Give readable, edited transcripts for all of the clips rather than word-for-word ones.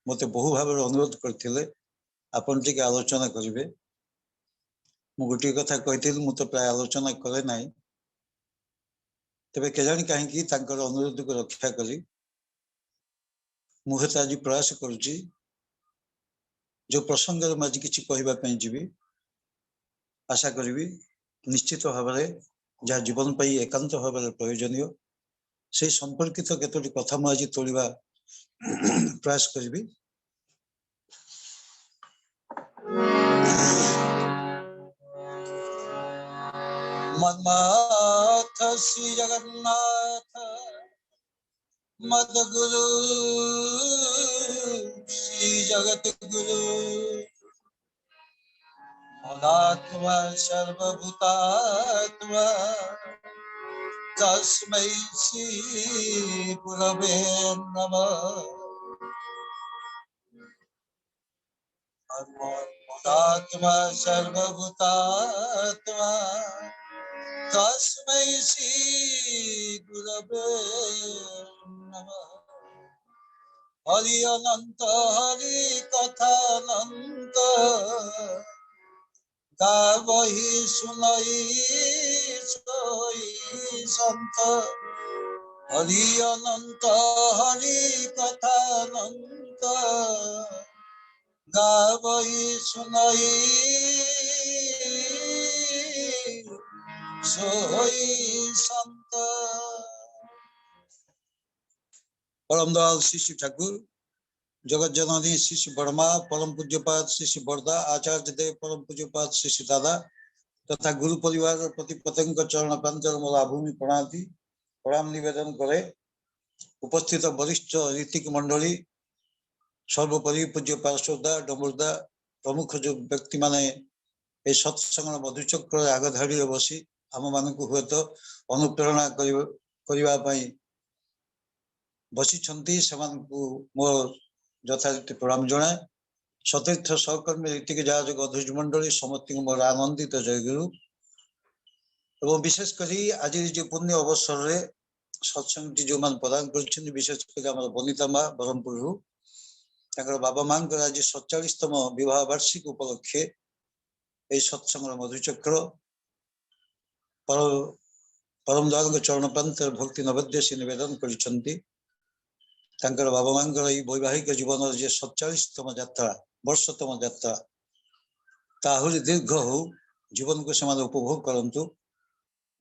मते बहु भाव अनुरोध करथिले आपण टिके आलोचना करिवे मु गोटे कथा कहिथिल मु तो प्राय आलोचना करे नाही तबे केजानी काहे कि तांकर अनुरोध को रक्षा करी मु हेत आज प्रयास करूची जो प्रसंग रे आज किछि कहिबा पई जीवी आशा करिवी निश्चित भाव में जहाँ जीवन पाई एकांत भाव में प्रयोजनीय से संपर्कित केतोटी कथा मु आज तोड़िबा प्रयास करिवी मन्माथ श्री जगन्नाथ मदगुरु श्री जगत गुरु मदात्मा सर्वभूतात्मा तस्मै श्री गुरवे नमः मदात्मा सर्वभूतात्मा तस्मै श्री गुरवे नमः हरि अनंत हरि कथा अनंत गावहि सुनहि सोई संत हरि अनंत हरि कथा अनंत गावहि सुनहि सोई संत। परम दयाल श्री ठाकुर जगत जननी श्री बर्मा परम पूज्यपाद श्री बरदा आचार्य देव परम पूज्यपाद श्री दादा तथा गुरु परिवार प्रति प्रत्येक चरण प्रांतर मोर आभूमि प्रणाम निवेदन करे उपस्थित वरिष्ठ ऋतिक मंडली सर्वोपरि पूज्य पार्श्वदा डमुरदा प्रमुख जो व्यक्ति माने ए सत्संग मधुचक्र आगधाड़ी बसी आम मान हुए तो अनुप्रेरणा करने बसी मोर यथारीति प्रणाम जनाए सतीर्थ सहकर्मी ऋतिक जहाज अध्वज मंडली समस्त मोर आनंदित जयगुरु और विशेषकर आज जो पुण्य अवसर में सत्संग जो मान प्रदान कर विशेषकर बनिता माँ ब्रह्मपुर बाबा माँ आज 47तम विवाह वार्षिक उपलक्षे यह सत्संग मधुचक्र परम दयाल चरण प्रांत भक्ति नैवेद्य से निवेदन कर बाबा माँ वैवाहिक जीवन जे 47तम यात्रा वर्षतम यात्रा ताहुरी दीर्घ हो जीवन को से उपभोग करंतु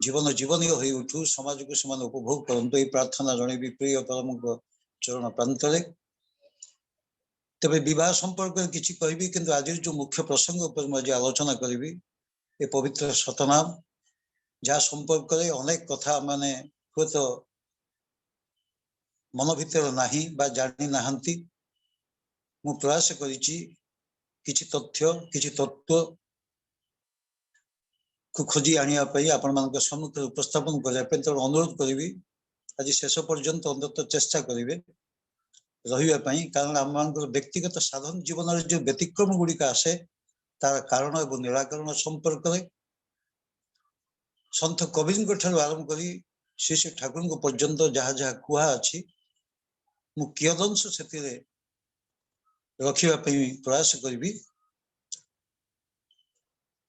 जीवन जीवनीय हो उठू समाज को से उपभोग करंतु ये प्रार्थना जन प्रिय परम चरण प्रांत तेरे विवाह संपर्क किसी कहबी किंतु आज जो मुख्य प्रसंग पर मुझे आलोचना करी ये पवित्र सतनाम जहाँ संपर्क अनेक कथा माने हुए तो मन भीतर नहीं बा जानी नाहंती मु प्रयास करिछि किछि तथ्य किछि तत्व को खोजी आनिया पई आपण मानक सम्मुख उपस्थापन करबा पे तो अनुरोध करिवि आज शेष पर्यंत अंतत चेष्टा करिवे रहिबा पई कारण हम मानक व्यक्तिगत साधन जीवन रे जो व्यतिक्रम गुड़िका आसे तार कारण एवं निराकरण संपर्क में सन्थ कबीर आरंभ करी श्री श्री ठाकुर पर्यंत जहाँ जहाँ कुहा अच्छी मु कियदंश से रखा प्रयास करी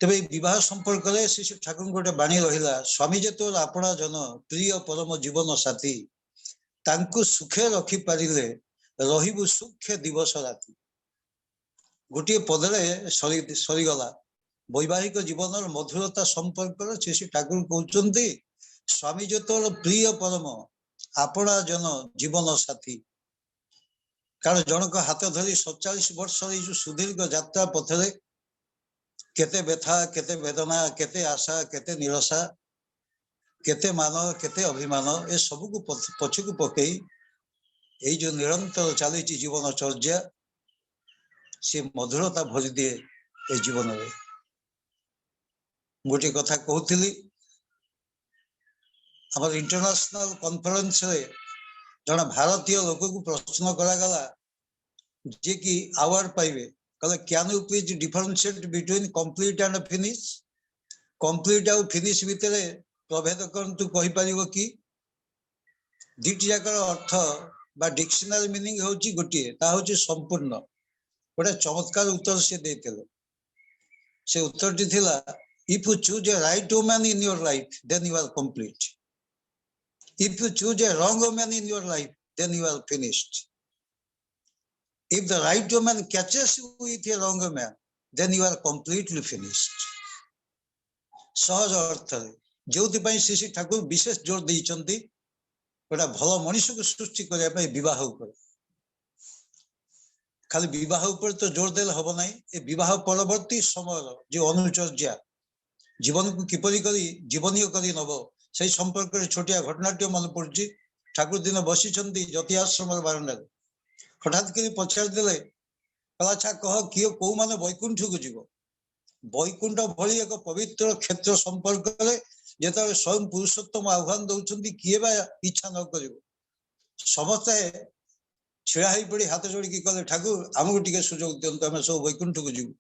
तेरे विवाह संपर्क में श्री श्री ठाकुर गोटे बाणी रहा स्वामी जो आपणा जन प्रिय परम जीवन साथी तांकु सुखे रखी पारिले रहिबु सुखे दिवस राति गोटे पदरे सरीगला वैवाहिक जीवन मधुरता संपर्क श्री श्री ठाकुर कहते स्वामी जो प्रिय परम आपणा जन जीवन साथी कारण जनक हाथ धरी 47 वर्ष जो सुदीर्घ यात्रा पथरे केते व्यथा केते वेदना केते आशा केते निराशा केते मान केते अभिमान ए सबू को पछकु पकई यही जो निरंतर चली जीवन चर्या सी मधुरता भरी दिए ए जीवन में गोटे कथा कहती आम इंटरनेशनल कॉन्फ्रेंस रे जन भारतीय लोक को प्रश्न करागला जे कि अवार्ड पाइबे कहले can you please differentiate between complete and finish complete आउ फिनिश भितर प्रभेद करतु कहि परिबो कि दुटी जाकर अर्थ बा डिक्शनरी मीनिंग होची गोटे ता होची संपूर्ण गोटे चमत्कार उत्तर से देथिले से उत्तर टी थिला if you choose a right woman in your life then you are complete if you choose a wrong woman in your life then you are finished if the right woman catches you with a wrong woman then you are completely finished सहज अर्थ जो श्री ठाकुर विशेष जोर देइचंती गोटा भल मनीष को सृष्टि करने विवाह उपर खाली विवाह उपर तो जोर देले हबो नाही ए विवाह परवर्ती समय जो अनुचर्या जीवन को किपरि करी जीवनीय करी नबो से संपर्क रे छोटिया घटनाटी मन पड़ची ठाकुर दिन बसी जति आश्रम बारंडा हठात करी पचार देले अच्छा कह किए को माने वैकुंठ को जीव वैकुंठ भली एक पवित्र क्षेत्र संपर्क रे जेता स्वयं पुरुषोत्तम आह्वान दउछंती किए बा इच्छा न करिवो समस्ते छिड़ा ही पड़ी हाथ जोड़ी की कहले ठाकुर आमको टिके सुजोग दियंतु आमे सब वैकुंठ को जीव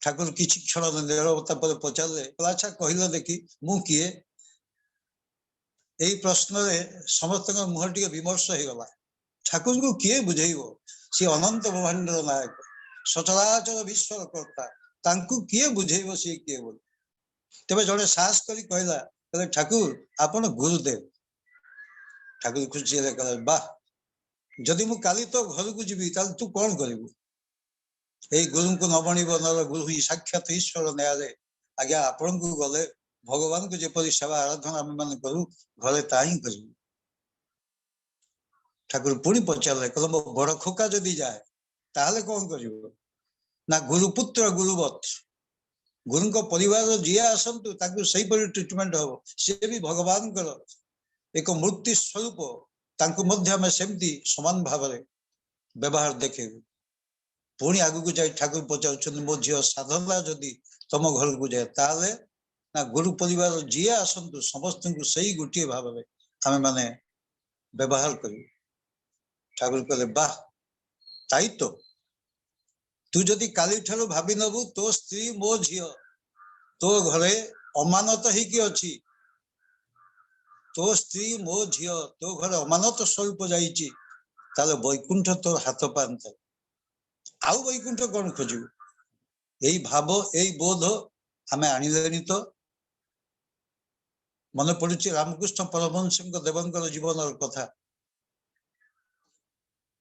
ठाकुर किछि क्षण निरवता पर पचारले अच्छा कहिला देखी मु किए एई प्रश्न रे समस्त मुह टिके विमर्श हे गला ठाकुर को किए बुझेइबो सी अनंत ब्रह्मांडर नायक सचराचर विश्वर कर्ता तांकु किए बुझेइबो सी किए बोल तबे जणे साहस करी कहला कहले ठाकुर आपण गुरुदेव ठाकुर खुशी रे कहले वाह जदि मु काली तो घर को जीवी ताल तू कोन करिवु ए गुरु को न बणिबो नर गुरु ही साक्षात ईश्वर न्याले आज्ञा आपण को गले भगवान को जेपरि सेवा आराधना हम मन करू घरे ताही करू ठाकुर पुणी पचारले कहले मो बड़ खोका जदि जाए ताले कोन करिवो ना गुरुपुत्र गुरुवत गुरु को परिवार जी आसतु ताकू सही पर ट्रीटमेंट हो से भी भगवान कर एक मूर्ति स्वरूप तांकु मध्य में सेमती समान भाव में व्यवहार देखे पुणी आगु को जाई ठाकुर पचार मो झील साधना जदि तुम घर को जाए ताले ना गुरु परिवार जी आसतु समस्त को सही गोटे भाव में आम माने व्यवहार कर ठाकुर कहले वाह ताई तो तू जदि काली ठारू भाभी नबु तो स्त्री मो झील तो घरे अमानत ही कि अच्छी तो स्त्री मो झील तो घरे अमानत स्वरूप जाइची ताले वैकुंठ तो हाथ पांत आउ वैकुंठ कौन खोजु यही भाव यही बोध आमे आनिलेनी तो मन पड़ुची रामकृष्ण परमहंस देवंकर जीवन कथा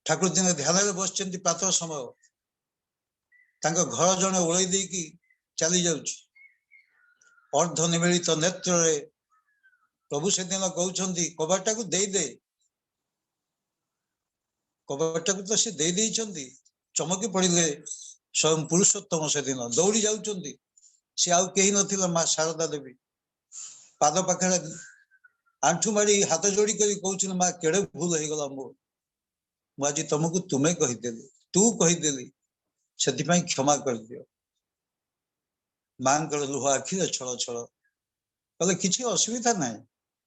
ठाकुर दिन ध्यान बस प्रातः समय तांको घर जने ओळई देकी चली जाउची अर्ध निमिलित नेत्र रे प्रभु से दिन कहउछंती कबाटा को दे दे कबाटा को तो से दे देइछंती चमकी पड़िले स्वयं पुरुषोत्तम से दिन दौड़ी जाउछंती से आउ केही नथिला मा शारदा देवी पाद पाखरे आंठू मारी हाथ जोड़ी करी कहउछन मा केड़े भूल हे गला मो आज तुमको तुमे कहि देली तू कहि देली से क्षमा कर दियो मां लुह आखि छल छल कहले किसी असुविधा ना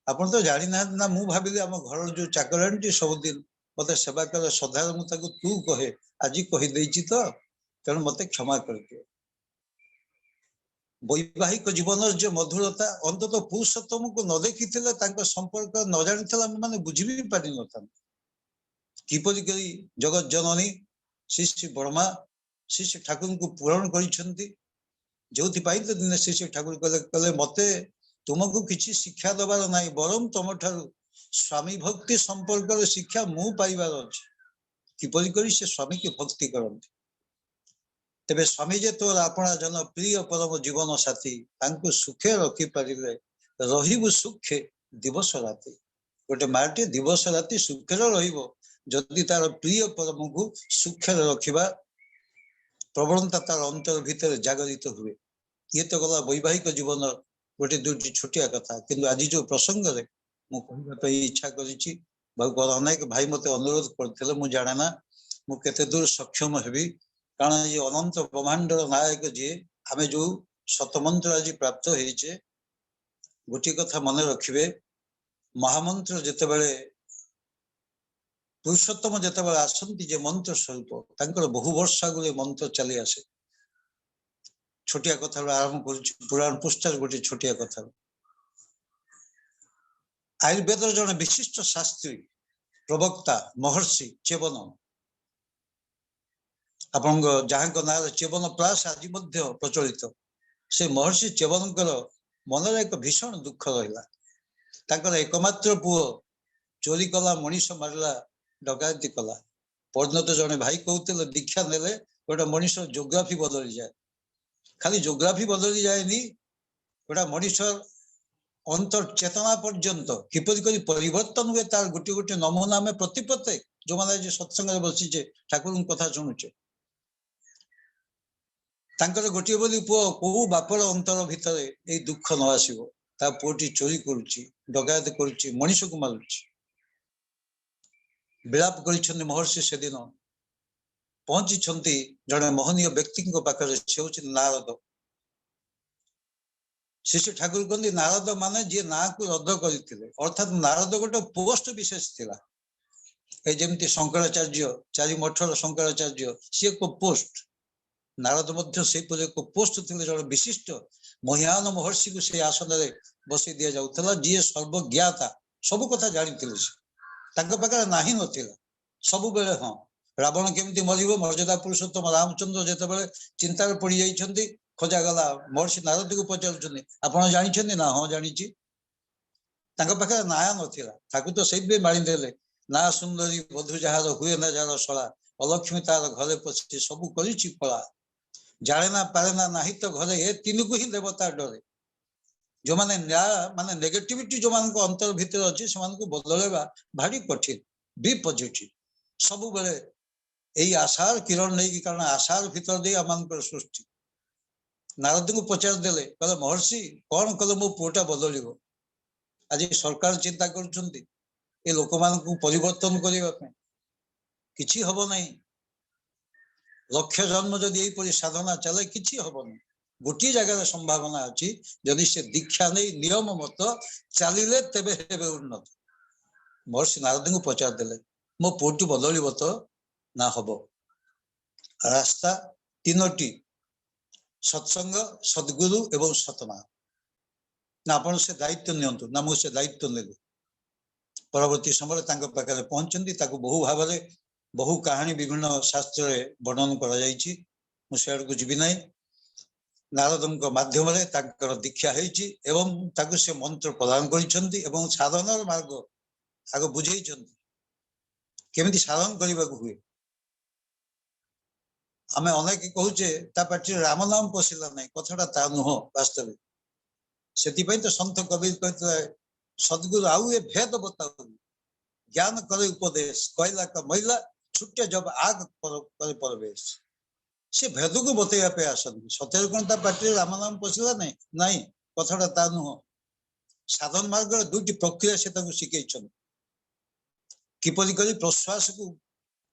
आप तो जानी ना ना मु भाविली आम घर जो चाकरानी सबुदिन मत सेवा कर श्रद्धा मुझे तू कहे आज कहीदे तो तेणु मत क्षमा कर दियो वैवाहिक जीवन जो मधुरता अंतत पुरुषोत्तम को न देखी संपर्क न जानी मैंने बुझी भी पारि न किपरि जगत जननी श्री श्री ब्रह्मा श्री श्री ठाकुर को पूरण कर जो तो दिन श्री श्री ठाकुर कहले मते तुमको किसी शिक्षा दबार ना बरम तुम ठारू स्वामी भक्ति संपर्क शिक्षा मु पाइबार अछि किपरि करी से स्वामी की भक्ति करती तेबे स्वामी जे तोर आपणा जन प्रिय परम जीवन साथी तांको सुखे रखी पारिले रहिबु सुखे दिवस राति गोटे माटी दिवस राति सुखे रहिबो जदि तार प्रिय परम को सुखे रखिबा प्रवणता तार अंतर भीतर जागरित हुए ये तो गला वैवाहिक जीवन गोटे दुटी छोटिया कथा किंतु आज जो प्रसंग रे मु कहबा इच्छा करिछि अनेक भाई मते अनुरोध करथिले मु जाने ना मु केते दूर सक्षम हेबी कारण ये अनंत ब्रह्मांड नायक जी आमे जो शतमंत्र आज प्राप्त होइछे गोटी कथा मन रखिबे महामंत्र जेते बेले पुरुषोत्तम जेते बेले आसंती जे मंत्र स्वरूप तांकर बहु वर्ष आगु मंत्र चली आसे छोटिया कथा आरंभ कर पुराण पुस्तक गोटे छोटिया कथा आयुर्वेद जन विशिष्ट शास्त्री प्रवक्ता महर्षि चेवन आपण जहाँ ना चेवन प्रास आज प्रचलित से महर्षि चेवनकर मन एक भीषण दुख रहा एकमात्र पुओ चोरी कला मनीष मारला डकायती कला परिणत जड़े भाई कहते दीक्षा नेले गोटे मनीष जोग्राफी बदली जाए खाली जोग्राफी बदली जाए गोटा मनीष अंतर चेतना पर्यंत किपरि परिवर्तन हुए तार गोटे गोटे नमूना आम प्रति प्रत्येक जो मैंने सत्संग बसीचे ठाकुर कथा शुणुचे गोटे बोली पुओ को बापर अंतर भितर ये दुख न आसो ता पुओटी चोरी करुच्ची डकायत करुच्ची मनीष को मारुच्ची विलाप कर महर्षि से दिन पहुंची जड़े महनीय व्यक्ति पाखे से हूँ नारद शिष्य ठाकुर कहते नारद माने जी ना को रद्द करते अर्थात नारद गोटे पोस्ट विशेष थिला जमी शंकराचार्य चारि मठर शंकराचार्य सी एक पोस्ट नारद से पोस्ट थे जड़े विशिष्ट महान महर्षि को से आसन में बसई दि जाऊला जी सर्वज्ञाता सब कथा जानी पाखे ना नाला सब बेले हाँ रावण केमती मर मर्यादा पुरुषोत्तम रामचंद्र जिते चिंतार पड़ जाइए खोजा गला महर्षि नारद को पचार आप जानी ना हाँ जानी पाखे ना नाला ताकू तो से मारिदे ना सुंदरी बधु जार हुए ना जार शला अलक्ष्मी तार घरे पशि सब कला जाने ना पारे ना नहीं तो घरे ए तीन को ही देवता डरे जो माने न्याय माने नेगेटिविटी जो मान को अंतर भीतर अच्छी से बदलवा भारी कठिन बी पॉजिटिव सब बेले यही आशार किरण नहीं कारण आशार भीतर दे आम सृष्टि नारद को पचार देले कहले महर्षि कौन कले मो पुओटा बदल आज सरकार चिंता कर लोक मान परिवर्तन करने किसी हम ना लक्ष्य जन्म जदि यही साधना चले किसी हम ना गोटे जगह संभावना अच्छी जदि से दीक्षा नहीं नियम मत चलिले तेबे हेबे उन्नत महर्षि नारद को पचार देले मो पुओटी बदल तो ना हम रास्ता तीनोटी सत्संग सद्गुरु एवं सतनाम ना आप से दायित्व नियंतु ना मुझे दायित्व नेली परवर्ती समय पाखे पहुंचती बहु भाव में बहु कहानी विभिन्न शास्त्र वर्णन कर जीवी ना नारद मध्यम दीक्षा एवं से मंत्र प्रदान कर साधन मार्ग आग बुझे केमी साधन करने को हुए आम अनेक कहूचे पार्टी राम नाम पशिला ना कथाटा ता नुह वास्तविक से तो सन्त कबीर कहते सदगुरु आउ ए भेद बताऊ ज्ञान करे उपदेश कहला का महिला छुट्टे जब आग करे प्रवेश से भेद को बतैया पे आसती सत्य कौन पार्टी राम नाम पशिला ना नहीं कथाटा ता नुह साधन मार्ग दुईटी प्रक्रिया से शिखई किपरि करी प्रश्वास को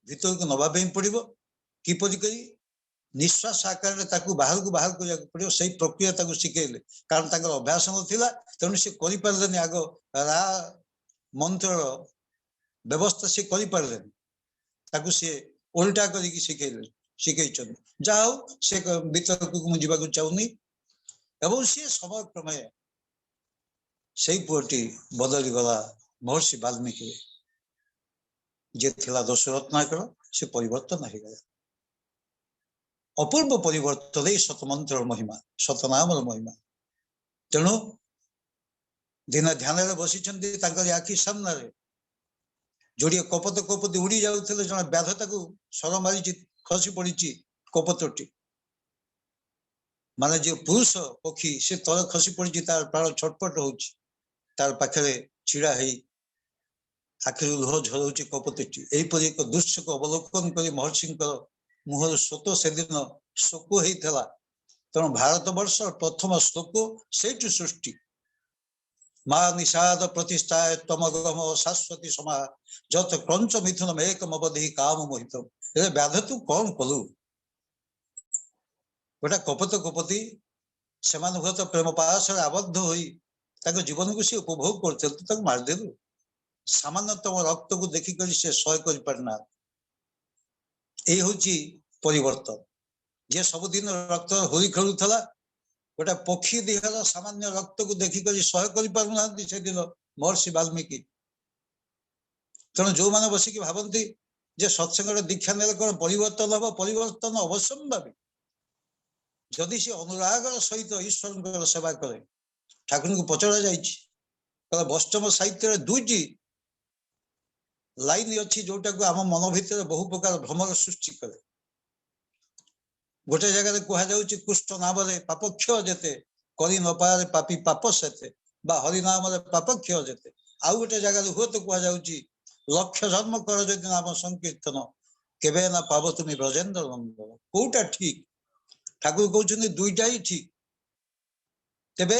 भीतर को नवा पड़ो किपरि निश्वास आकार बाहर को पड़ो से प्रक्रिया शिखेले कारण अभ्यास ना तेणु सी करें आग रा मंत्र व्यवस्था सी करें सी उल्टा कर शिखई जहा से भीतर को मुझे चाहूनी एवं सी समय क्रमे से पुओटी बदली गला महर्षि वाल्मीकि जे थिला दशरत्नाकर से परिवर्तन हो गया अपूर्व परिवर्तन सतमंत्र महिमा सतनाम महिमा तेणु दिन ध्यान बसी आखि सामने जोड़े कपत कपति उड़ी जाते जड़े व्याधता को सर मारी खसी पड़ी कपतटी माने जो पुरुष पक्षी से तले खसी पड़ी तार प्राण छटपट हो तार पाखे छिड़ा है आखिर लुह झर कपतटी यहीपर एक दृश्य को अवलोकन कर महर्षि मुहर स्वत से दिन शोक होता तेणु भारत वर्ष प्रथम श्लोक से सृष्टि माँ निषाद प्रतिष्ठा तम गम शाश्वती समा जत क्रंच मिथुन एकम अवधि काम मोहित व्याध तू कौन कलु गोटा कपत कपति से हुए प्रेम पास आबद्ध हो जीवन को सी उपभोग करते मारिदेलु सामान्यतम रक्त को देखिक से सह कर पारना यही हूँ परिवर्तन जे सबुदिन रक्त होली खेलुला गोटे पक्षी दिहर सामान्य रक्त को देखिक सह कर पारना से दिन महर्षि वाल्मीकि तेणु जो मैंने बसिकी भावती जे सत्संग दीक्षा ने कौन परिवर्तन हम, परिवर्तन अवश्यम्भावी जदि सी अनुरागर सहित ईश्वर सेवा करे। ठाकुर को पचरा जाए वैष्णव साहित्य दुईटी लाइन अच्छी जोटा को आम मन भितर बहु प्रकार भ्रमर सृष्टि करे। गोटे जगह कहुच्छी कुष्ठ नाम पापक्ष जेते करी न पारे पापी पाप सेते बा हरिनाम पापक्ष जेते। आउ गोटे जगह हुए तो कहुच्छी लक्ष जन्म कर जदि नाम संकीर्तन केवे ना पाव तुम ब्रजेन्द्र नंदन। कोटा ठीक? ठाकुर कहते दुईटा ही ठीक। तेबे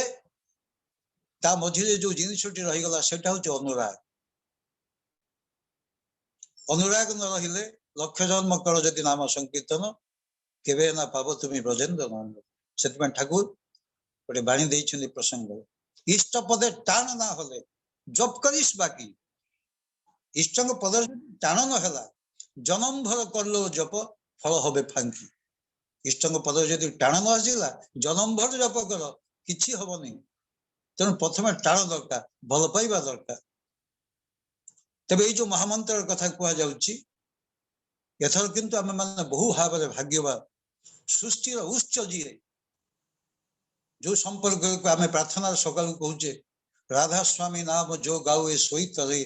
ता मझे जो जिनसटी रहीगला सेटा हूँ अनुराग। अनुराग न रहिले लक्ष जन्म कर जदि नाम संकीर्तन केवे ना पाव तुम ब्रजेन्द्र नंदन। से ठाकुर गोटे बाणी देइछन्ति प्रसंग इष्ट पदे टाण ना हले जप करिस बाकी। इष्ट पद टाण न है जन्म भर करलो जप फल हबे फांकी। इष्ट पद जदि टाण न आसला जन्म भर जप कर किछि हबनी। तेणु प्रथम टाण दरकार, भल पाइबा दरकार। तेबे ये जो महामंत्र कथा कह जाउछि एथर किंतु आम माने बहु भाव भाग्यवान। सृष्टि उच्च जी जो संपर्क को आम प्रार्थना सकाल कहूचे राधा स्वामी नाम जो गावे सोई तरे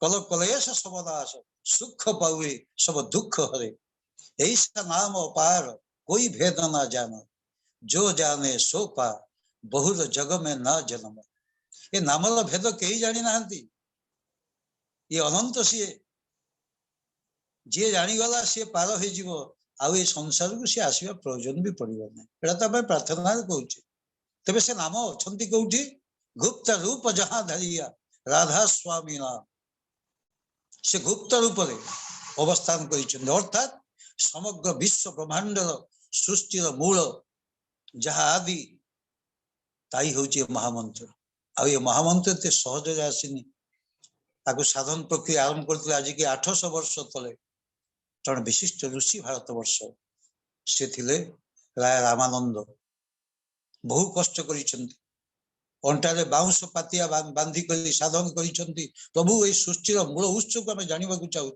कल कलेश सब नाश सुख पावे सब दुख हरे। ऐसा नाम अपार कोई भेद ना जान जो जाने सो पा बहुर जग में ना जन्म। ये नामर भेद कई जानी नाहंती। ये अनंत सी जी जागला सी पार हो आउ ये संसार को सी आसवा प्रयोजन भी पड़ो ना। एटा तो आम प्रार्थना कहूचे। तेबे से नाम अच्छी कौटी गुप्त रूप जहां धरिया राधा स्वामी नाम से गुप्त रूप अवस्थान कर। अर्थात समग्र विश्व ब्रह्मांडर सृष्टिर मूल जहा आदि ताई हूँ महामंत्र। आ ये महामंत्र एत सहज आसनी। ताकू साधन प्रक्रिया आरंभ करते आज की 800 वर्ष तले जन विशिष्ट ऋषि भारत वर्ष से थिले राय रामानंद। बहु कष्ट करिसेंती अंटारे बाउंश पातिया बांधी कर साधन करिसेंती। प्रभु ये सृष्टिर मूल उत्स को आम जानवा चाहूँ।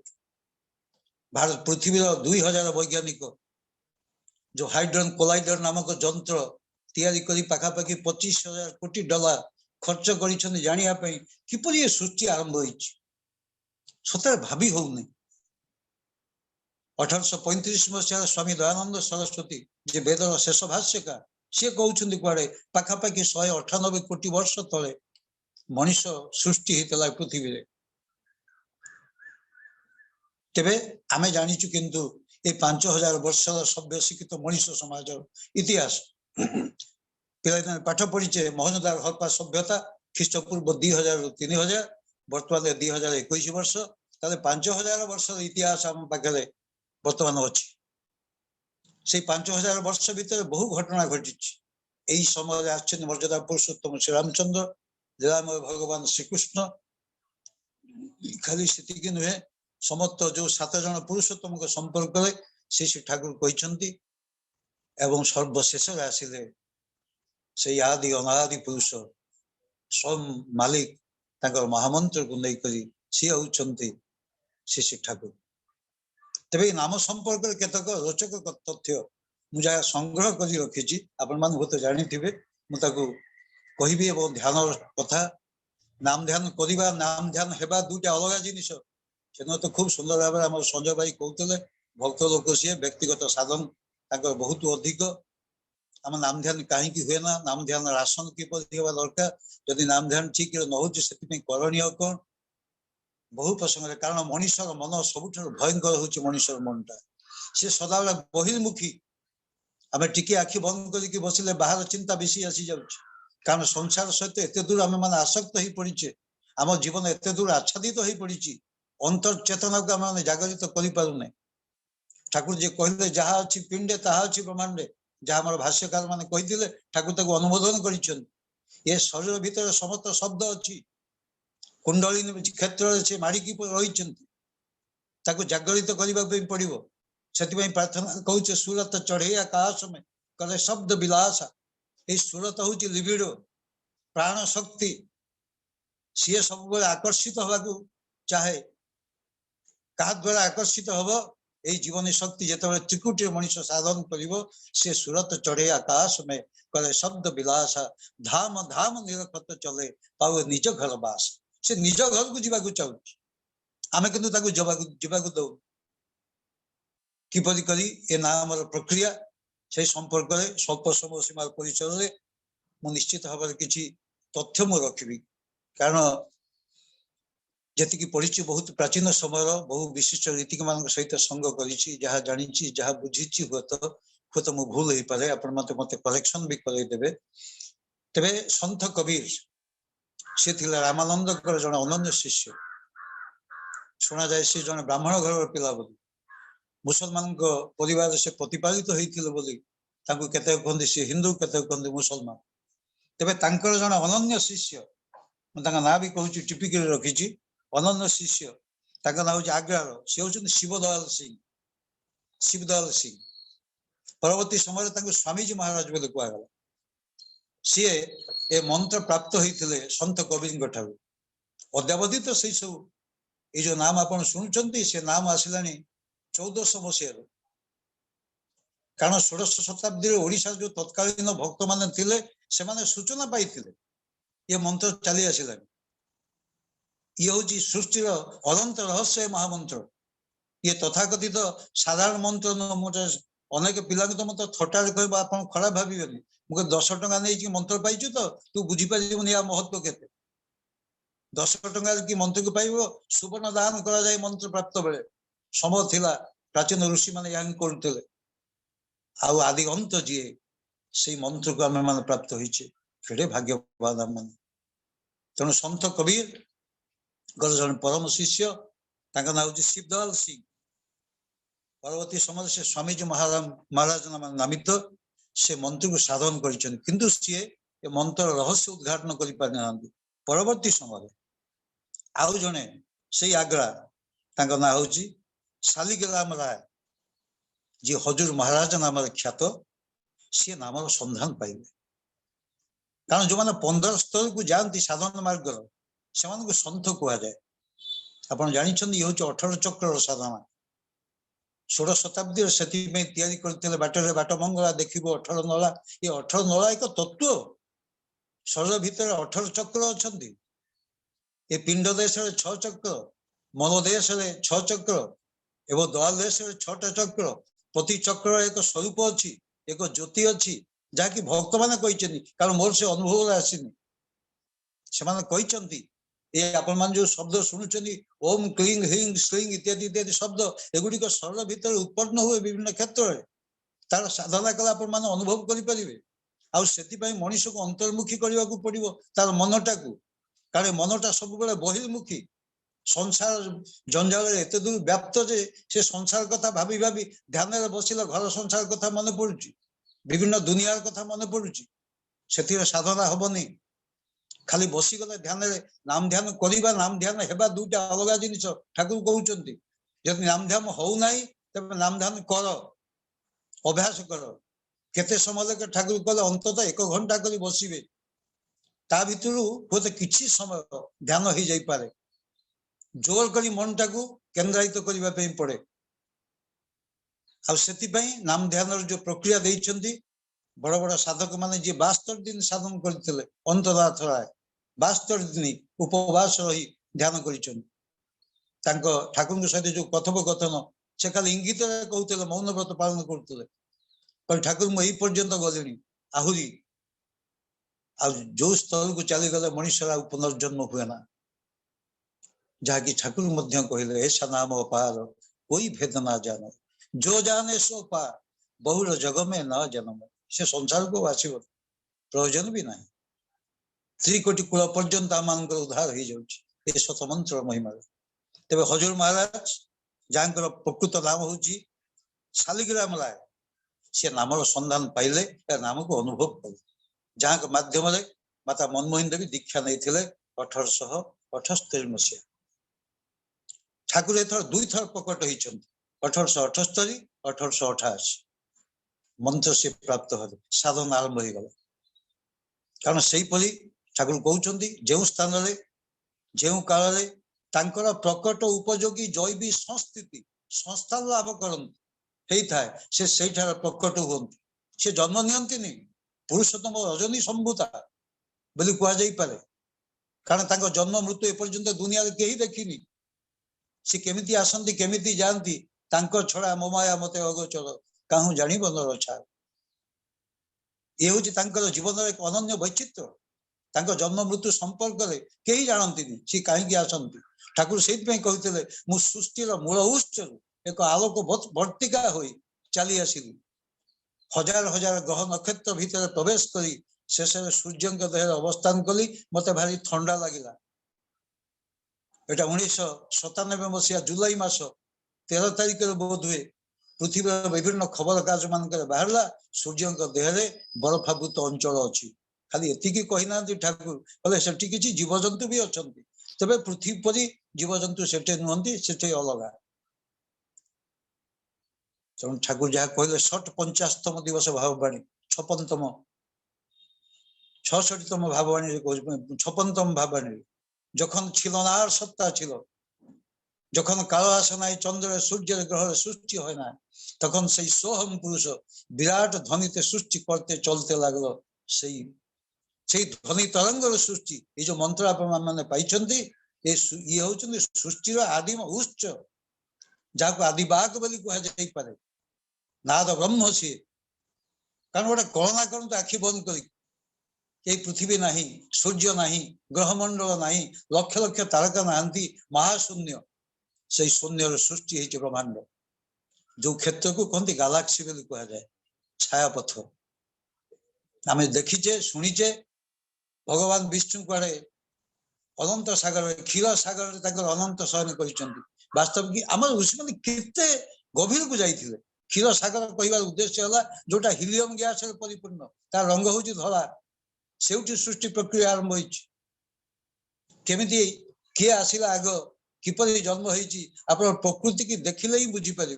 भारत पृथ्वी 2000 वैज्ञानिक जो हाइड्रोजन कोलाइडर नामक जंत्र तैयारी करी पाखापाखि 25,000 कोटी डॉलर खर्च करिसेंती जानिया पई किपरि ये सृष्टि आरंभ होइछि। सतरे भाभी होउनी। 1835 मसीह स्वामी दयानंद सरस्वती जे वेदर शेष भाष्यकार सी कहते कड़े पाखापाखि 198 कोटी वर्ष तले मनीष सृष्टि होता पृथ्वी रे। तेबे आमे जानिचु किंतु ये 5000 वर्ष सभ्य शिक्षित मनीष समाज इतिहास पिला पाठ पढ़ीचे मोहनदार हरप्पा सभ्यता ख्रीष्टपूर्व 2000 रु 3000 बर्तमान 2021 वर्ष ताले 5000 वर्ष इतिहास आम पाखे बर्तमान अच्छी। से 5000 वर्ष भीतर बहु घटना घटी। यही समय आश्चर्य मर्यादा पुरुषोत्तम श्री रामचंद्र लीलामय भगवान श्रीकृष्ण खाली से नुहे समस्त जो 7 जन पुरुषोत्तम को संपर्क में श्री ठाकुर कहते एवं सर्वशेष आसिले से आदि अनादि पुरुष स्वयं मालिक तांकर महामंत्र को लेकर सी होउछंती श्री ठाकुर। तेबे नाम संपर्क केतक रोचक तथ्य मुझे संग्रह कर रखी आपण मान बहुत जानी कहि ध्यान कथा। नाम ध्यान करवा नाम ध्यान हेबा दुटा अलग जिनिस। से तो खूब सुंदर भाव आम संजय भाई कहते भक्त लोक सी व्यक्तिगत साधन बहुत अधिक। आम नाम ध्यान कहीं हुए ना नाम ध्यान राशन किपरि होगा दरकार जदि नाम ध्यान ठीक न हो करणीय कौन बहु प्रसंग। कारण मनीषर मन सबुठ भयंकर होची मनीषर मनटा से सदा बेला बहिर्मुखी। आम टिके आखि बंद करके बसिले बाहर चिंता बेसी आसी जाउछि। कारण संसार सहित एते दूर आम माने आसक्त हो पड़ीचे। आम जीवन एते दूर आच्छादित हो पड़ी अंतर चेतना को आम जागरित करि पारुने। ठाकुर जी कहले जहाँ अच्छी पिंडे ताहा अच्छी ब्रह्मांडे जहाँ हमारे भाष्यकार माने कहिथिले ठाकुर ताको अनुमोदन करिछन। ये शरीर भीतर समस्त शब्द अच्छी कुंडली क्षेत्र से माड़िकी रही जागरित करने पड़ो। से प्रार्थना कहूचे सूरत चढ़े आकाश में करे शब्द विलासा। ये सूरत हूँ लिबिडो प्राण शक्ति सी सब आकर्षित हवा चाहे क्या द्वारा आकर्षित हम यही जीवनी शक्ति जिते त्रिकुटी मनुष्य साधन कर से सुरत चढ़े आकाश में करे शब्द विलास धाम धाम निरखत चले पावे निज घर बास से निज घर को जीवाक चाहूँ आमे किंतु ताकू जीवाक दौ किपरि करी ए नाम प्रक्रिया से संपर्क में स्वल्प समय सीमा परिचय मु निश्चित भाव किसी तथ्य मु रखी कारण जी पढ़ी बहुत प्राचीन समय बहु विशिष्ट रीतिक मान सहित संग करा जानी जहाँ बुझी हुए तो मु भूल हो पारे आप मत करेक्शन भी करदेवे तेरे सन्थ कबीर सी रामानंद जन अनन्य शिष्य शुणा जाए सी जन ब्राह्मण घर पिला बोली मुसलमान परिवार से प्रतिपालित होते कहते सी हिंदू कहते कहते मुसलमान तेरे जन अनन्य शिष्य ना भी कहूँ टिपिक रखी अनन्य शिष्य ना हूँ आग्रार सी हूँ शिवदयाल सिंह परवर्ती समय स्वामीजी महाराज बोली कहगला सी ए मंत्र प्राप्त होते सन्थ कबीर ठार अद्यावधि तो से सब ये जो नाम आप शुणुंट से नाम आसला 1400 मसीह कारण 16 शताब्दी ओडिशा जो तत्कालीन भक्त मान से सूचना पाई ये मंत्र चली आसला ये हूँ सृष्टि अनंत रहस्य महामंत्र ये तथाकथित साधारण मंत्र मुझे अनेक पिला तो मत थटार कह आप खराब भावियोनी मुझे 10 टंका नहीं मंत्र पाइचु तो तू बुझीपर या महत्व के 10 टंका कि मंत्र को पाइब सुवर्ण दान करा जाए मंत्र प्राप्त बेले समय थिला प्राचीन ऋषि मैंने यहाँ करते आदि अंत जी से मंत्र को आम मान प्राप्त होते भाग्यवान आम मान तेणु सन्थ कबीर जन परम शिष्य ना हूँ शिवदयाल सिंह परवर्ती समय से स्वामीजी महाराज नामित से मंत्र को साधन कर सी मंत्र रहस्य उद्घाटन कर पारि ना परवर्ती समय आउ जने से आग्रा ना हूँ शालिग्राम राय जी हजूर महाराज नाम ख्यात सी नाम संधान पाइले कारण जो मैंने 15 स्तर को जाती साधन मार्ग से सन्थ कह जाए आप जानते ये हूँ 18 चक्र साधना 16 शताब्दी से बाटर बाट मंगला देख 18 नला ये 18 नला एक तत्व शरीर भितर 18 चक्र अच्छा ये पिंड देश 6 चक्र मन देश 6 चक्र एवं द्वार देश 6टा चक्र प्रति चक्र एक स्वरूप अच्छी एक ज्योति अच्छी जहाँकि भक्त मैंने कहते कारण मोर से अनुभव आसनी से ये आपण जो शब्द शुणुं ओम क्लींग ह्रींग श्रींग इत्यादि इत्यादि शब्द एगुड़िक शरीर भितर उत्पन्न हुए विभिन्न क्षेत्र में तार साधना कला आपण मैंने अनुभव करें आती मनीष को अंतर्मुखी करने को पड़ो तार मनटा को कारण मनटा सब बहिर्मुखी संसार जंजाल एत दूर व्याप्त जे से संसार कथा भाभी भाभी ध्यान बसिला घर संसार कथा मन पड़ुची विभिन्न दुनियार कथा मन पड़ुची से साधना हबनी खाली बसीगले ध्यान नाम ध्यान करवा नाम ध्यान हेबा दुटा अलग जिनिस ठाकुर कहते जब नाम ध्यान हो नाई तब नाम ध्यान कर अभ्यास कर केते समय ठाकुर कहले अंततः 1 घंटा कर बसवे ता भितर हुए किसी समय ध्यान हो जाई पारे जोर करी मन टाकू केन्द्रायित करने पड़े आती नाम ध्यान जो प्रक्रिया देइछंती बड़ बड़ साधक माने जी 72 दिन साधन करते अंतराथ राय 72 दिन उपवास रही ध्यान कर ठाकुर सहित जो कथोपकथन से खाली इंगित कहते मौन व्रत पालन करते ठाकुर मुझे पर्यंत गले आहरी आ जो स्तर को चलीगले मनुष्य पुनर्जन्म हुए ना जहाँकि ठाकुर मध्य कहले ऐसा नाम अपार कोई भेद ना जाने जो जाने सो पार बहुल जग में न जन्म से संसार को आसब प्रयोजन भी ना त्रिकोटि कूल पर्यंत आम उद्धार हो जाए शतमंत्र महिमा तेरे हजूर महाराज जहाँ प्रकृत नाम हूँ शालिग्राम राय सी नाम संधान पाइले नाम को अनुभव कले जहाँ मध्यम माता मनमोहन देवी दीक्षा नहीं 1878 मसीहा ठाकुर एथर 2 थर प्रकट होती 1878 1888 मंत्र से प्राप्त हो साधन आरंभ हो गला कारण से ठाकुर कहते जो स्थान जो काल तांकर प्रकट उपयोगी जैवी संस्थिति संस्था लाभ करते से सेठार प्रकट हुअन्ति से जन्म नियंतिनी पुरुषोत्तम रजनी संभूता बोली कह जाई पारे कारण तांको जन्म मृत्यु एपर्यंत दुनिया रे केही देखिनी से केमिति आसंती केमिति जानती तांको छड़ा मोमाया मते अगोचर काहू जानी बनर छा ये होची तांकर जीवन एक अनन्य वैचित्र्य तांको जन्म मृत्यु संपर्क रे केही जानंतिनी से काहे आसंती ठाकुर सेति पे कहितले मु सृष्टिर मूल उत्स एक आलोक वर्तिका होई चली आसिली हजार हजार ग्रह नक्षत्र भीतर प्रवेश करी शेष सूर्य देह अवस्थान कली मते भारी ठंडा लगिला एटा 1997 मसीहा जुलाई मास 13 तारिख बोध हुए पृथ्वी विभिन्न खबर कागज मान बाहरला सूर्य देह बरफावृत अंचल अच्छी खाली एतिकी कहीना ठाकुर बोले सेठी किछि जीवजंतु भी अछंती तबे पृथ्वी परी जीवजंतु सेठे नुहंती सेठे अलगा ठाकुर जहाँ कहले 50 दिवस भाववाणी 56तम 66तम भाववाणी 56तम भाववाणी जखन छिलनार सत्ता छिलो जखन कालो आसे ना चंद्र सूर्य ग्रह सृष्टि হয় না তখন সেই সোহম পুরুষ বিরাট ধ্বনিতে সৃষ্টি করতে চলতে লাগলো সেই ধ্বনি তরঙ্গর সৃষ্টি এই যে মন্ত্র আপন মানে পাইছন্তি ये होचंदी सृष्टिर आदिम उच्च जाको आदिबाग बोली कह जाई पारे नाद ब्रह्म सी कारण गोटे कलना करते आखि बंद कर पृथ्वी नाही सूर्य नाही ग्रहमंडल नाही लक्ष लक्ष तारका नहांती महाशून्य से शून्य सृष्टि है ब्रह्मांड जो क्षेत्र को कहते गैलेक्सी बोली कह जाए छायापथ आम देखीचे शुणीचे भगवान विष्णु कुआड़े अनंत सागर क्षीर सागर अनंत शयन कर वास्तव की आम ऋषि मैंने केते गभीर को जाइए क्षीर सागर कह उद्देश्य है जोटा हिलियम गैस परिपूर्ण तार रंग हूँ धला से सृष्टि प्रक्रिया आरंभ होमिति किए आसला आग किपर जन्म हो प्रकृति की देखिले ही बुझीपारे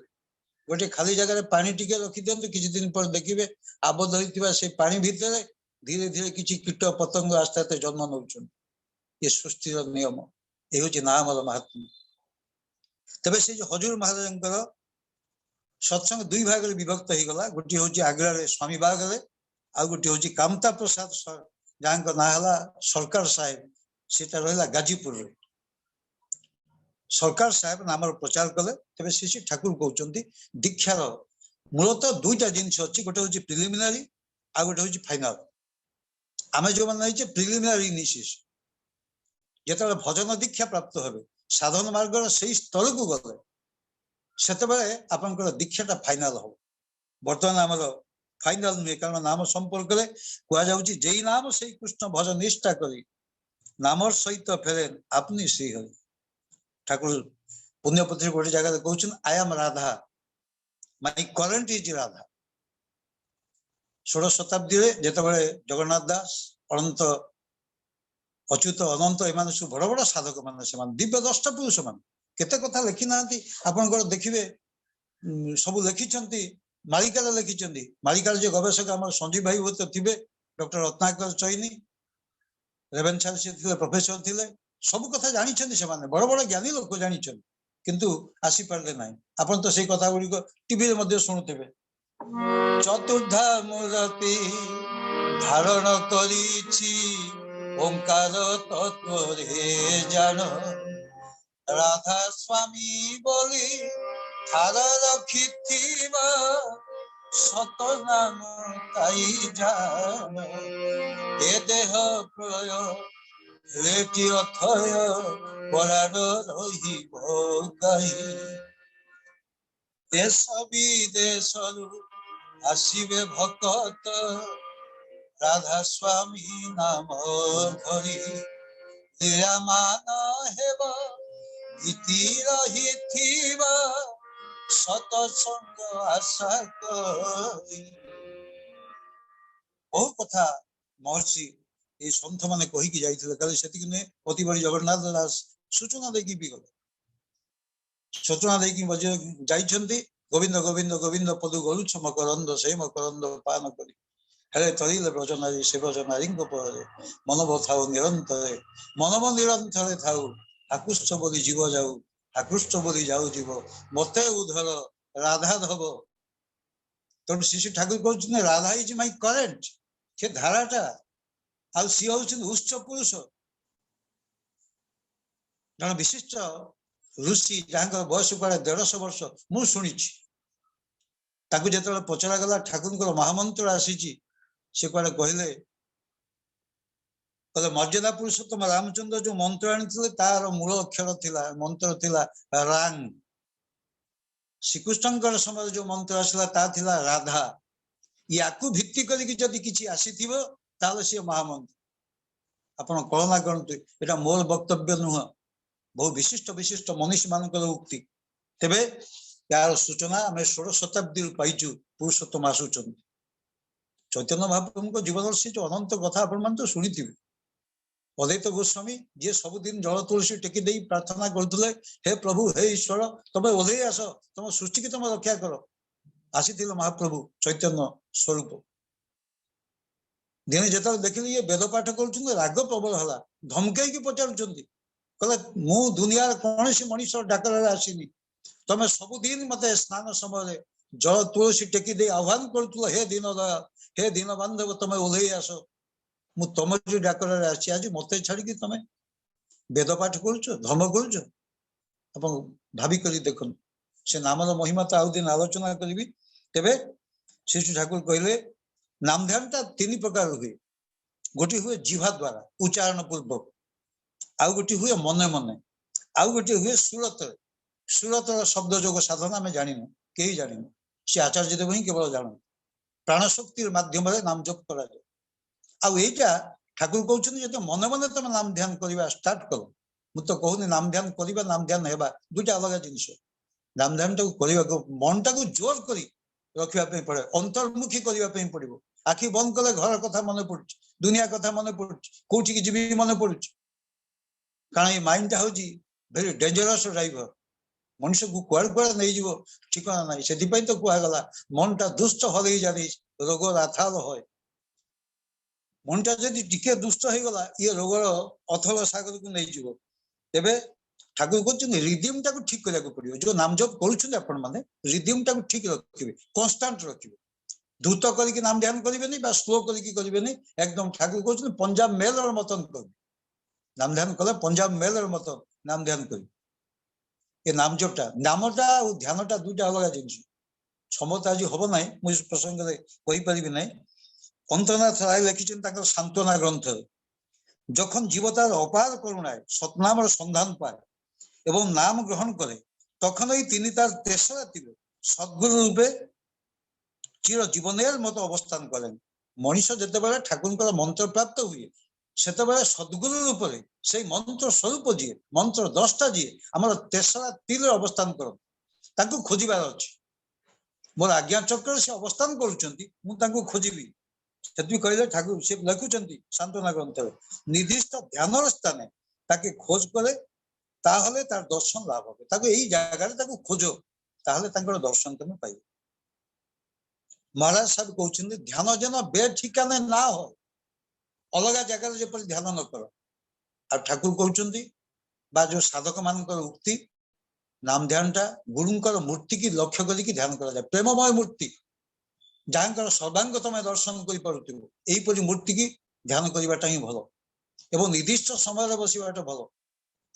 गोटे खाली जगह पानी टिके रखी दिंतु किसी दिन पर देखिए आबद्ध होता से पानी भितर धीरे धीरे किसी कीट पतंग आस्ते आस्ते जन्म नौ ये सृष्टिर नियम ये हूँ नाम महात्मा तबे से हजूर महाराज सत्संग दुई भाग विभक्त हो गला गोटे हूँ आग्रा स्वामी बाग आ गोटे हूँ कामता प्रसाद जहाँ ना है सरकार साहेब सीटा रहा गाजीपुर सरकार साहेब नाम प्रचार कले तेज श्री ठाकुर कहते दीक्षार मूलतः दुईटा जिनस अच्छी गोटे हूँ प्रिलिमिनारी आ गोटे हूँ फाइनाल आम जो मैंने प्रिलिमिनारी इनिशिएशन जिते भजन दीक्षा प्राप्त हे साधन मार्ग से स्तर को गले से आपंकर दीक्षाटा फाइनाल हम बर्तमान आम फाइनाल नुहे कारण नाम संपर्क कहुच्छी जे नाम से कृष्ण भजन निष्ठा करी नामर सहित फेरेन अपनी श्री हरि ठाकुर पुण्यपत्री गोटे जगह कहते I am Radha my current is Radha 16 शताब्दी जिते जगन्नाथ दास अनंत अच्युत अनंत एम सब बड़ बड़ साधक मान से दिव्य दष्ट पुरुष मान केते कथा लिखि ना आपंकर देखिए सब लिखिं मालिकार लिखिं मालिकार जो गवेषक आम संजीव भाई हुए तो थे डॉक्टर रत्नाकर चैनी रेवेन्सा से प्रोफेसर थे सब कथा जानी से बड़ बड़ ज्ञानी लोक जानी किंतु आसी पारे ना आपन तो से कथा गुड़िक टीवी शुणुवे चतुर्धा मूर्ति धारण करिछि ओंकार तत्व रे जान राधा स्वामी बोली थार रखी सत नाम ताई जान ए देह प्रय रेटी अथय बराड रही गाई देश विदेश आसवे भक्त राधा स्वामी नाम धरी लीलामान हेब इति रही सतसंग आशा करी बहु कथा महर्षि ये सन्थ मैंने कहीकि जाइए खाली से अति बड़ी जगन्नाथ दास सूचना देकी भी गले सूचना देकी जाइछन्ति गोविंद गोविंद गोविंद पदु गलुछ मकरंद से मकरंद पान करी हेले तरिले ब्रजनारी से ब्रजनारी परे मनभ थाऊ निरंतर मनम निरंतर थाऊ आकृष्ट बोली जीव जाऊ आकृष्ट बोली जाऊ जीव मते उधर राधा धब तेणु श्री ठाकुर कहते राधा इज माई करेंट से धाराटा आ सी हूँ उच्च पुरुष जन विशिष्ट ऋषि जहाँ बयस कड़े 150 वर्ष मु शुणी जो पचरा गला ठाकुर महामंत्र आसी से कड़े कहले मर्यादा पुरुषोत्तम रामचंद्र जो मंत्र आनी तार मूल अक्षर थिला मंत्र थिला रांग श्रीकृष्ण समय जो मंत्र आसला ता थिला राधा या भित्ति करके जदि किसी आसी सी महामंत्र आपण कल्पना करते यहाँ मोर वक्तव्य नुह बहु विशिष्ट विशिष्ट मनीषी मान उक्ति तेबे यार सूचना आम 16 शताब्दी पाइचु पुरुषोत्तम आसुच चैतन्य महाप्रभु जीवन से जो अनंत कथा आपण मान तो शुणी अद्वैत गोस्वामी जी सबुदिन जल तुलसी टेकी दे प्रार्थना करते हे प्रभु हे ईश्वर तुम्हें ओल्हे आस तुम सृष्टि की तुम रक्षा कर आसी महाप्रभु चैतन्य स्वरूप दिने जो देखिली ये वेद पाठ कर राग प्रबल है धमकई पचारुंट कहले मु दुनिया कौन सी मनीष डाकर आसनी तुम सबुदिन मत स्नान समय जल तुलसी टेकी दे आह्वान करूल हे दीन बांधव तुम ओल्हे आस मु तुम जो डाकर आसी आज मत छाड़ी तुम वेद पाठ कर धर्म कर भाविक देख से नामर महिमा तो आउ दिन आलोचना करी तेरे श्री ठाकुर कहले नाम ध्यान टा 3 प्रकार हुए गोटे हुए जिह्वा द्वारा उच्चारण पूर्वक आउ गोटे हुए मने मने आउ गोटे हुए सुरत शब्द जोग साधना में जानी कहीं जानी से आचार्य देव ही केवल जान प्राणशक्ति माध्यम नाम जप कर आईटा ठाकुर कहते जो मने मने तुम नाम ध्यान करवा स्टार्ट कर मु तो कहूनी नाम ध्यान करवा नाम ध्यान है दुटा अलग जिनस नाम ध्यान टाक मन टाक जोर कर रखापी पड़े अंतर्मुखी करने पड़ो आखि बंद कले घर कथा मन पड़ दुनिया कथा मन पड़ कौटी की जीवी मन पड़ कारण ये माइंड हूँ भेरी डेंजरस ड्राइवर मनुष्य को कुआड़ कुआड़ नहीं जीव ठिकाना ना से तो कहगला मनटा दुष्ट हल जानी रोग राथाल है मनटा जदि टिके दुष्ट हो गला ये रोगर अथल सागर को नहीं जीव तेबे ठाकुर कहते रिदिम टाक ठीक करने पड़ो जो नाम जप कर रिदिम टाक ठीक रखिए कन्स्टांट रखिए द्रुत करके नाम ध्यान करेंगे स्लो करके एकदम ठाकुर कहते पंजाब मेल मतन कर नाम ध्यान कले पंजाब मेल मतन नाम ध्यान कर ये नाम जपटा नामटा और ध्यानटा दुटा अलग जिन क्षमता आज हम ना मुझे प्रसंग कहीपरि ना अंतनाथ राय लिखिं सांत्वना ग्रंथ जखन जीव तार अपार करुणाय सतनाम सन्धान पाए एवं नाम ग्रहण करे तखन ही तिनी तार तेसरा तीर सद्गुरु रूपे चिर जीवनेर मत अवस्थान करें मनीष जिते ठाकुर मंत्र प्राप्त हुए से सद्गुरु रूप से मंत्र स्वरूप जी मंत्र दसटा जी आम तेसरा तीर अवस्थान कर खोजार अच्छी मोर आज्ञा चक्र से अवस्थान करुँच खोजी से कहले ठाकुर से लिखुंट सांत्वना ग्रंथ निर्दिष्ट ध्यान स्थान ताके खोज करे ताहले तार दर्शन लाभ हो यही जगह खोज ताहले दर्शन तुम पाइब महाराज साहब कहते ध्यान जन बे ठिकाने ना हो अलग जगह जपर ध्यान न कर आ ठाकुर कहते जो साधक मान उक्ति नाम ध्यान टा गुरुंकर मूर्ति की लक्ष्य करके ध्यान करा जाए प्रेममय मूर्ति जहाँ सर्वांग तुम दर्शन कर मूर्ति की ध्यान करवाटा ही भल एवं निर्दिष्ट समय बसवाटा भल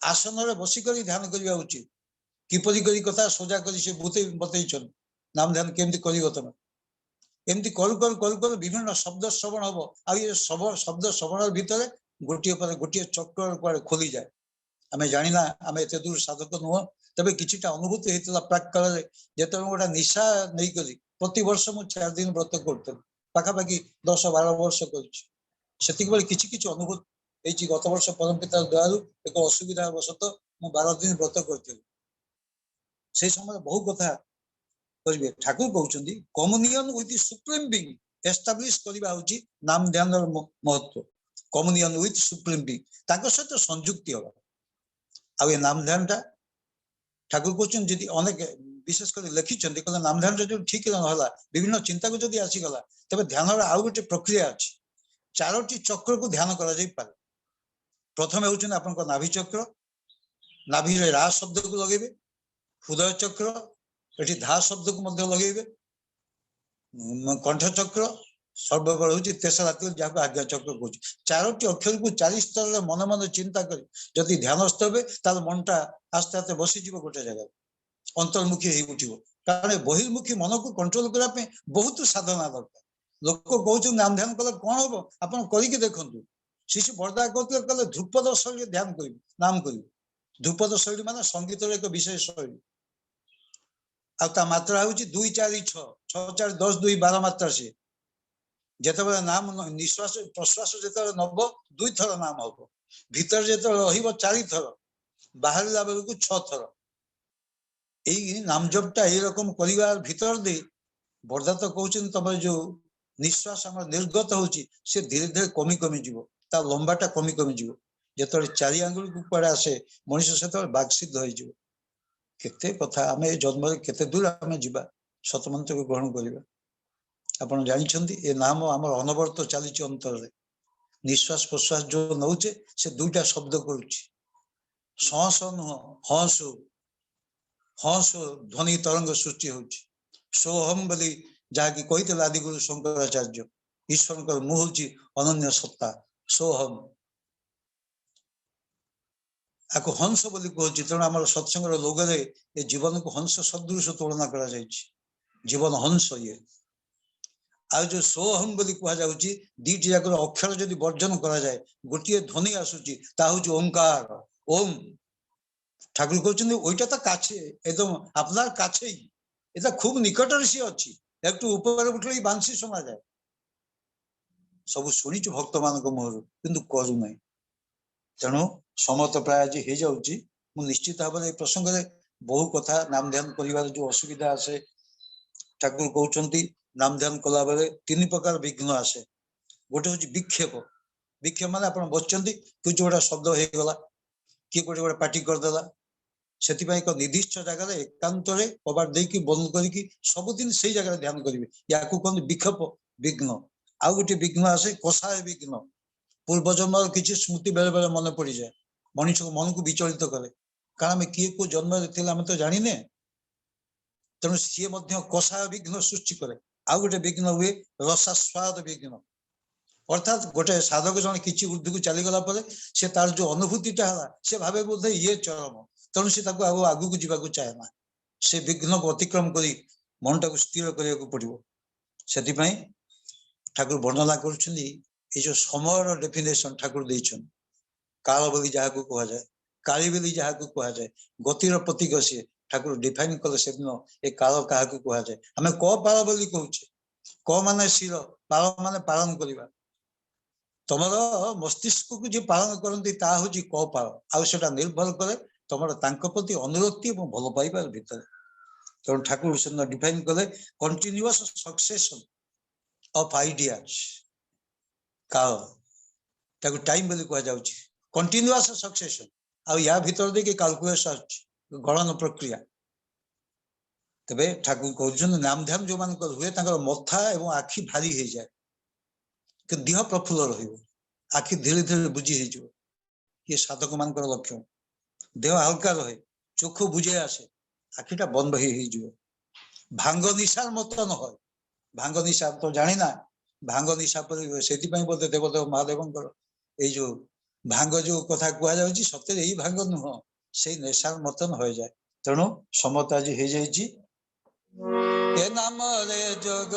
आसन बसिक ध्यान करवा उचित किपरि कथा सोजा कर बतई नाम ध्यान केमती कर तुम एमती कर विभिन्न शब्द श्रवण हम आ शब्द श्रवण भितर गोटे पर गोटे चक्र कुआड़े खोली जाए आम जाना आम एत दूर साधक नुह तबे किछिटा अनुभूति होता प्राक काल जो गोटा निशा नहीं करी प्रति वर्ष मु 4 दिन व्रत करते पाखापाखि 10-12 वर्ष कर किसी अनुभूति गत वर्ष परम पिता द्वारा एक असुविधा वशत मु 12 दिन व्रत करी से समय बहु कथा करेंगे ठाकुर कहते communion with supreme being establish करवा नाम ध्यान महत्व कम्युनियन विथ सुप्रीम बीइंग सहित संयुक्ति हम आ नाम ध्यान टा ठाकुर कहते जी अनेक विशेषकर लिखिं कहते नाम ध्यान जो ठीक ना विभिन्न चिंता को जब आसीगला तेज ध्यान आउ गोटे प्रक्रिया अच्छी 4टी चक्र को ध्यान कर प्रथम हूँ आप नाभि चक्र नाभि रे रा शब्द को लगेबे, हृदय चक्र एठी धा शब्द को मध्य लगेबे, कंठ चक्र सर्वबल हूँ तेसरा जहाँ आज्ञा चक्र कह चारोटी अक्षर को 4 स्तर मन मन चिंता कर जदि ध्यानस्थ हे तार मनटा आस्ते आस्ते बसीज गोटे जगह अंतर्मुखी हो उठिब कारण बहिर्मुखी मन को कंट्रोल करने बहुत साधना दरकार लोक कहते नाम ध्यान कले कौन हम आप देखु शिशु बरदा कहते ध्रुपद शैली ध्यान कर नाम कर ध्रुपद शैली मान संगीत एक विशेष शैली आ मात्रा हूँ 2 4 6 6 4 10 2 12 मात्रा सी जिते नाम निश्वास प्रश्वास जो नब 2 थर नाम हम भीतर जो रही 4 थर बाहर बेलू 6 थर यही नाम जपटा ये रकम कर भीतर दे बरदा तो कहते तुम जो निश्वास आम निर्गत होची से धीरे धीरे कमी कमी जीव ता लंबाटा कमी कमी जीव जो 4 आंगुल को कड़े आसे मनुष्य से बागसिद्ध हो केते कथा आम जन्म केते दूर आम जीवा सतमंत्र को ग्रहण करवा आपन जानिछंती ए नाम आम अनवर्त चली अंतर निश्वास प्रश्वास जो नौचे से 2टा शब्द करुच्ची सस नुह हसु हसु ध्वनि तरंग सृष्टि होची सोहम बोली जहाँकि कही आदिगुरु शंकराचार्य ईश्वर मुह हूँ अनन्य सत्ता सोहम आपको हंस बोली कहूँ तेणु आम सत्संग लोगरे ये जीवन को हंस सदृश तुलना करा जीवन हंस ये आ जो सोहम बोली कहुच्छी 2टी जाक अक्षर जदि वर्जन करा जाए गोटे ध्वनि आसूची हूँ ओंकार ओम ठाकुर कहते ओईटा तो काछे एकदम आपनार काछे এটা खूब निकटर सी अच्छी एक ऊपर उठले बांसी सुना जाए सब शुणी भक्त मान मुहर कि करू ना तेणु समत प्राय आज हो जाऊँगी निश्चित भाव में प्रसंग में बहु कथा नाम ध्यान कर जो असुविधा आसे ठाकुर कहते नाम ध्यान कला बेले 3 प्रकार विघ्न आसे गोटे हूँ विक्षेप विक्षेप माने आप बचती कुछ गोटा शब्द हो गला किए गोटे गोटे पार्टी करदेला से एक निर्दिष्ट जगह एकांत कबाट देकी बंद करके सबुदिन से जगह ध्यान करेंगे या कहते विक्षेप विघ्न आउ गोटे विघ्न आसे कषाय विघ्न पूर्वजन्म किसी स्मृति बेले बेले मन पड़ जाए मनुष्य को मन को विचलित करे कारण आम किए को जन्म आम तो जाने तेणु सी कषाय विघ्न सृष्टि करे आउ गोटे विघ्न हुए रसास्वाद विघ्न अर्थात गोटे साधक जन किसी ऊर्ध्व को चलीगला से तार जो अनुभूतिटा है से भावे बोधे ये चरम तेणु से आगू को जावाक चाहे ना से विघ्न को अतिक्रम कर मनटा को स्थिर करने को पड़ो से ठाकुर वर्णना कर जो समय डेफिनेशन ठाकुर देछन काल बोली जहाँ को कह जाए काली बोली जहाँ को कह जाए गतिर प्रतीक सी ठाकुर डिफाइन कले से दिन ए काल क्या कह जाए आम क पाल बोली कहूचे क माने शिर पाल माने पालन करवा तुम मस्तिष्क को जी पालन करती हूँ क पाल आउटा निर्भर करे तुम प्रति अनुरक्ति और भल पाइबार भितर तेणु ठाकुर से डिफाइन कले कंटिन्यूअस सक्सेशन ऑफ आइडियाज काल ताको टाइम बोली कह जाउची कंटिन्यूअस सक्सेशन आ या भीतर देखिए कैलकुलेशन गणन प्रक्रिया तबे ठाकुर कहते नाम ध्यान जो मान हुए मथा एवं आखि भारी हो जाए कि देह प्रफुल्ल रहिबो आखि धीरे धीरे बुझी हो ये साधक मान लक्षण देह हल्का रहे चोख बुझे आसे आखिटा बंद हो भांग निशार मत न हो भांग निशा तो जानी ना भांग निशा पर से बोधे देवदेव महादेव ये जो भांग जो कथा कह सत्य यही भांग नुह से नेशार मतन हो जाए तेणु समता आज हो जाए नाम रे जग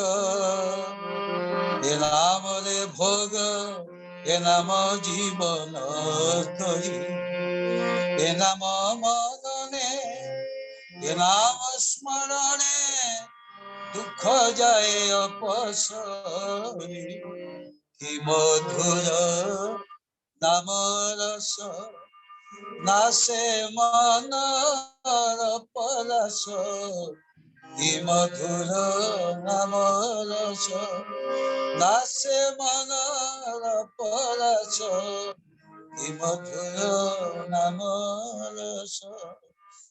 ए नाम रे भोग ए नाम जीवन ए नाम मदने ए नाम स्मरणे दुख जाए अपसरी कि मधुर नाम रस नासे मन परस कि मधुर नाम रस नासे मन परस कि मधुर नाम रस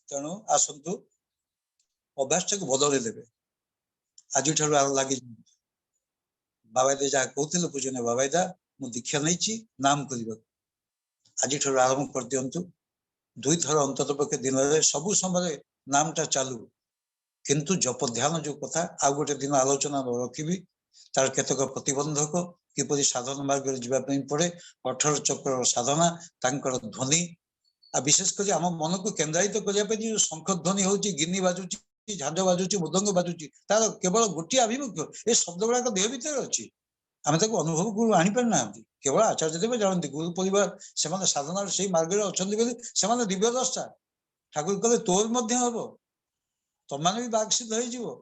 तेणु आसतु अभ्यास को बदल देवे आज लगे बाबादा जहाँ कहते पूजन बाबादा मु दीक्षा नहीं नाम करने आज आरंभ कर दिंतु दुई थर अंतत पक्षे दिन में सबु समय नामटा चालू किंतु जप ध्यान जो कथा आ गोटे दिन आलोचना रखी तार केतक प्रतिबंधक किपरि साधन मार्ग जावाई पड़े 18 चक्र साधना तांकर ध्वनि आ विशेषकर आम मन को केन्द्रित करने जो शंख ध्वनि हूँ गिनी बाजुची झांझ बाजुची मृदंग बाजुची तार केवल गोटे आभिमुख्य ए शब्द गुड़ाक देह भितर अच्छी आम अनुभव को आनी पारिना केवल आचार्य देव जानते गुरु परिवार से साधना से मार्ग से दिव्य दशा ठाकुर कहले तोर हम तुम मैंने भी बागसिद्ध हो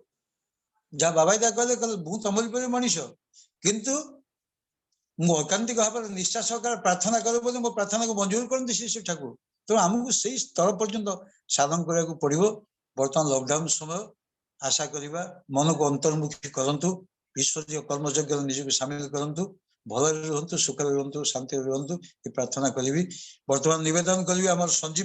जहाँ बाबा कहले कहले मु तमरी पर मनीष किंतु मु एकांतिक भाव में निष्ठा सहकार प्रार्थना करे मो प्रार्थना को मंजूर करते श्री ठाकुर तेणु आमको से स्तर पर्यंत साधन करने पड़ो बर्तमान लॉकडाउन समय आशा करवा मन को अंतर्मुखी करंतु ईश्वरीय कर्मयज्ञ निजक सामिल करंतु भल रुहतु सुख रुहतु शांति रुहतु ये प्रार्थना करी बर्तमान निवेदन करी संजीव